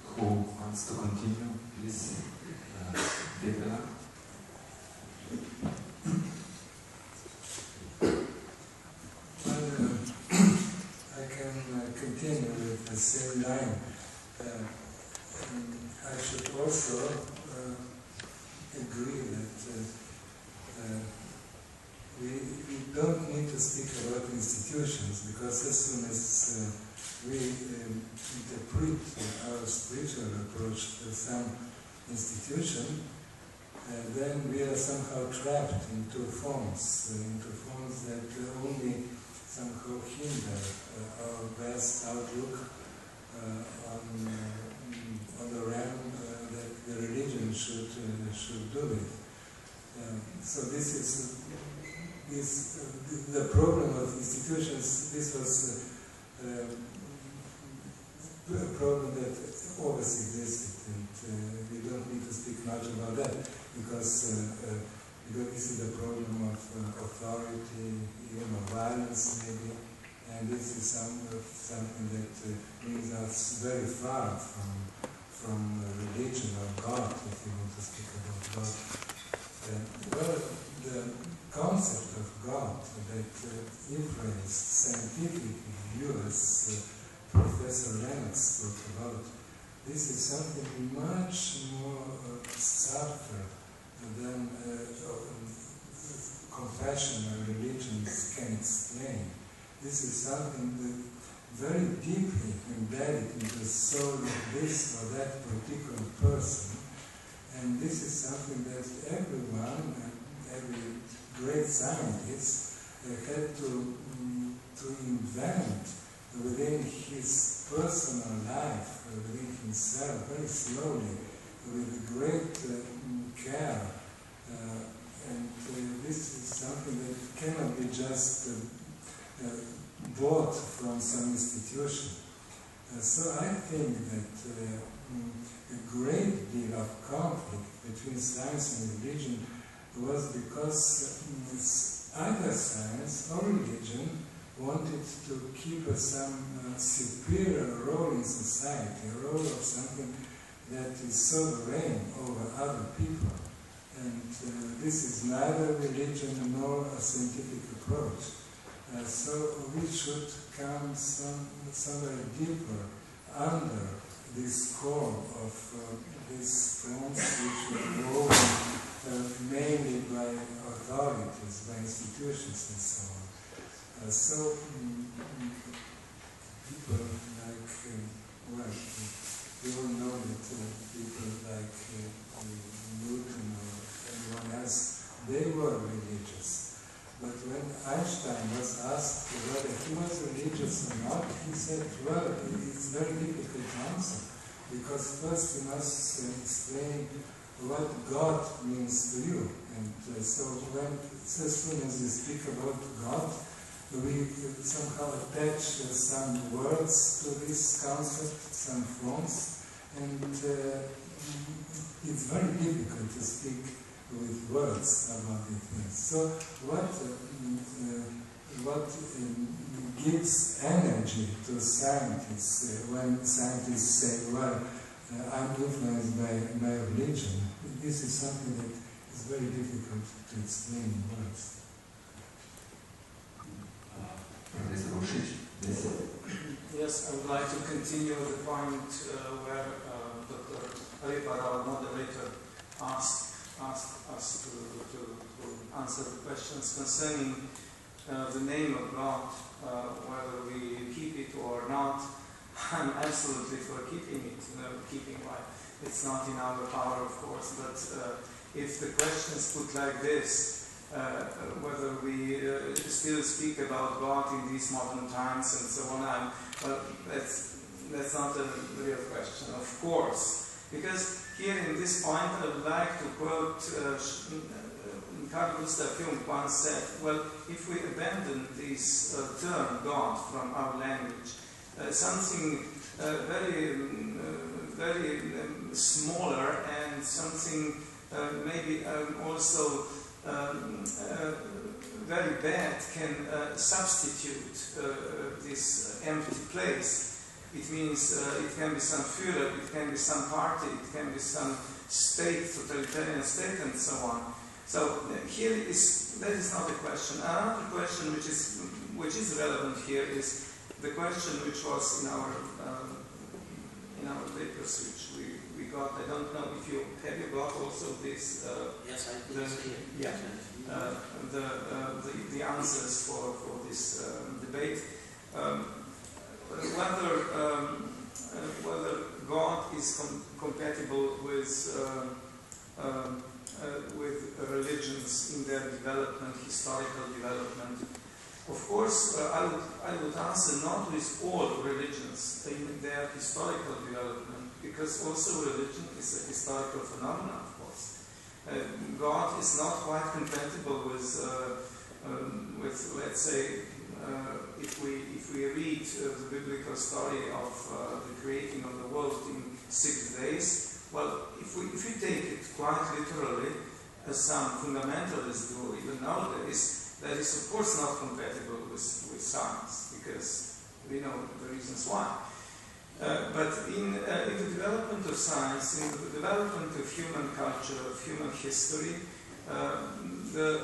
Who wants to continue, please? Develop. I can continue with the same line. I should also agree that we don't need to speak about institutions, because as soon as we interpret our spiritual approach to some institution, then we are somehow trapped into forms that only somehow hinder our best outlook on the realm that the religion should do with. So this is the problem of institutions. This was a problem that always existed, and we don't need to speak much about that, because this is the problem of authority, violence maybe, and this is something that brings us very far from religion or God, if you want to speak about God. Well, the concept of God that influenced scientific views, Professor Lennox spoke about, this is something much more subtle than confessional religions can explain. This is something that very deeply embedded in the soul of this or that particular person, and this is something that everyone, every great scientist had to invent within his personal life, within himself, very slowly, with great care. And this is something that cannot be just bought from some institution. So I think that a great deal of conflict between science and religion was because either science or religion wanted to keep some superior role in society, a role of something that is sovereign over other people. And this is neither religion nor a scientific approach. So we should come somewhere deeper under this core of these forms which are woven mainly by authorities, by institutions and so on. So people like, well, we all know that people like Newton or anyone else, they were religious. But when Einstein was asked whether he was religious or not, he said, well, it's very difficult to answer, because first you must explain what God means to you. And so as soon as you speak about God, we somehow attach some words to this concept, some forms, and it's very difficult to speak with words about the things. So what gives energy to scientists when scientists say, well, I'm influenced by religion? This is something that is very difficult to explain in words. Yes, I would like to continue the point where Dr. Ripar, our moderator, asked us to answer the questions concerning the name of God, whether we keep it or not. I'm absolutely for keeping it, keeping life. It's not in our power, of course, but if the question is put like this, whether we still speak about God in these modern times and so on, well, that's not a real question, of course. Because here in this point I would like to quote Carl Gustav Jung once said, well, if we abandon this term God from our language, something very smaller and something maybe also very bad can substitute this empty place. It means it can be some Führer, it can be some party, it can be some state, totalitarian state, and so on. So here that is not a question. Another question which is relevant here is the question which was in our papers which we got. I don't know if you got also this. Yes, I did see it. Yeah. The answers for this debate. Whether God is compatible with religions in their development, historical development. Of course, I would answer not with all religions in their historical development, because also religion is a historical phenomenon, of course. God is not quite compatible with let's say, if we read the biblical story of the creating of the world in 6 days, well, if we take it quite literally, as some fundamentalists do even nowadays, that is of course not compatible with science, because we know the reasons why. But in the development of science, in the development of human culture, of human history,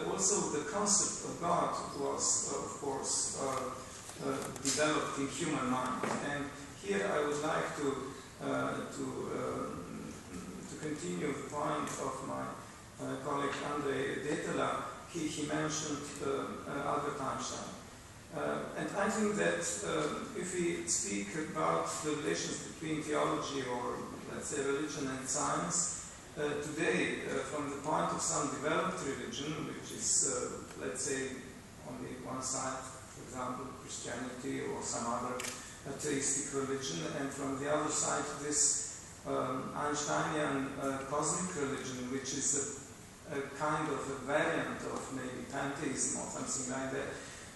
also the concept of God was, of course, developed in human mind. And here I would like to continue the point of my colleague Andrej Ule. He mentioned Albert Einstein. And I think that if we speak about the relations between theology or, let's say, religion and science, today, from the point of some developed religion, which is, let's say, only one side, for example, Christianity or some other atheistic religion, and from the other side, this Einsteinian cosmic religion, which is a kind of a variant of maybe pantheism or something like that.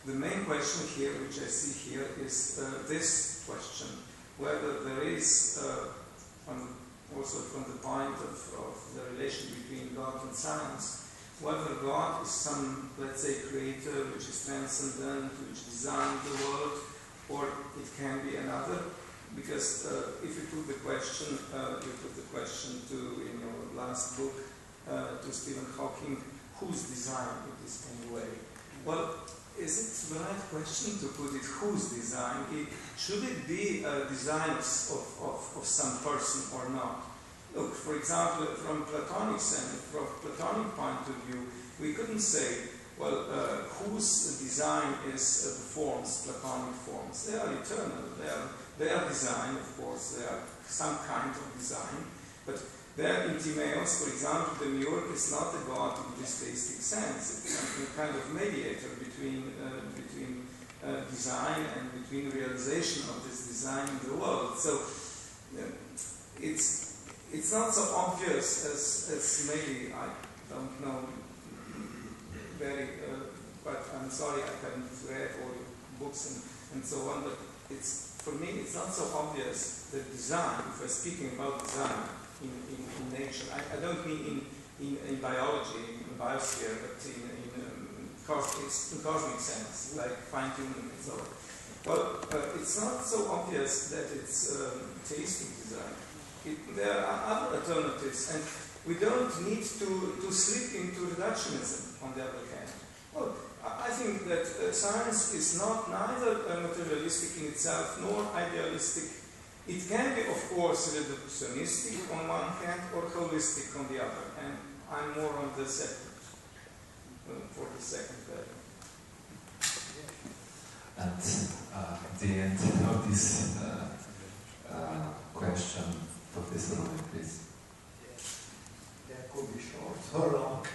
The main question here, which I see here, is this question, whether there is, also from the point of the relation between God and science, whether God is some, let's say, creator which is transcendent, which designed the world, or it can be another. Because if you put the question, to, in your last book, to Stephen Hawking, whose design it is anyway? Well, is it the right question to put it whose design? Should it be a design of some person or not? Look, for example, from Platonic point of view, we couldn't say, well, whose design is the forms, Platonic forms? They are eternal. They are design, of course. They are some kind of design, but there in Timaeus, for example, the demiurge is not a god in this theistic sense. It's some kind of mediator between design and between realization of this design in the world. So it's not so obvious as maybe, I don't know very, but I'm sorry I haven't read all the books and so on, but for me it's not so obvious that design, if we're speaking about design, in nature. I don't mean in biology, in biosphere, but in cosmic sense, like fine-tuning and so on. Well, it's not so obvious that it's theistic design. There are other alternatives, and we don't need to slip into reductionism, on the other hand. Well, I think that science is neither materialistic in itself, nor idealistic. It can be, of course, reductionistic on one hand or holistic on the other, and I'm more on the second, for the second value. And at the end of this question, Professor Ule, please. That could be short or long,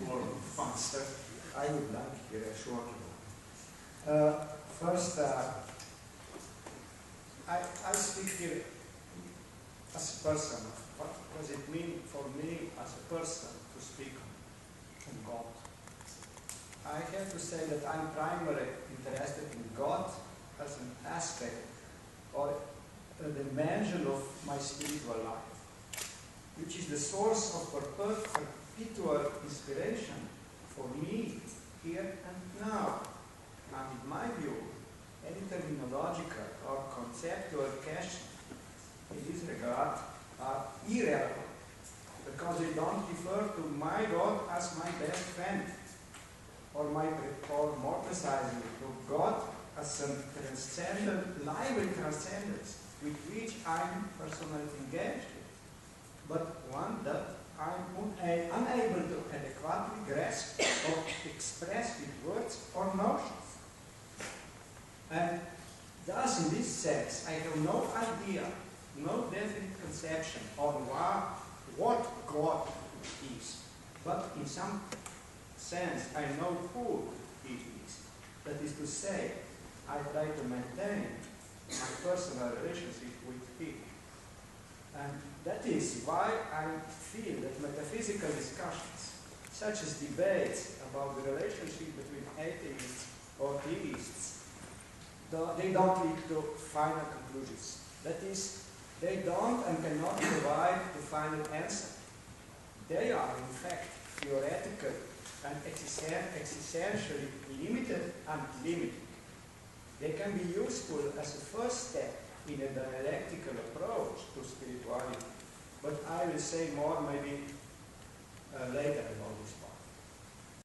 or faster. I would like to hear a short one. First, I speak here as a person. What does it mean for me as a person to speak on God? I have to say that I'm primarily interested in God as an aspect or a dimension of my spiritual life, which is the source of perpetual inspiration for me here and now. And in my view, any terminological or conceptual question in this regard are irrelevant, because they don't refer to my God as my best friend, or more precisely, to God as a transcendent, lively transcendence with which I'm personally engaged with, but one that I'm unable to adequately grasp or express with words or notions. And thus, in this sense, I have no idea, no definite conception on what God is, but in some sense, I know who He is. That is to say, I try to maintain my personal relationship with Him. And that is why I feel that metaphysical discussions, such as debates about the relationship between atheists or theists, they don't lead to final conclusions. That is, they don't and cannot provide the final answer. They are, in fact, theoretical and existentially limited and limited. They can be useful as a first step in a dialectical approach to spirituality, but I will say more maybe later about this point.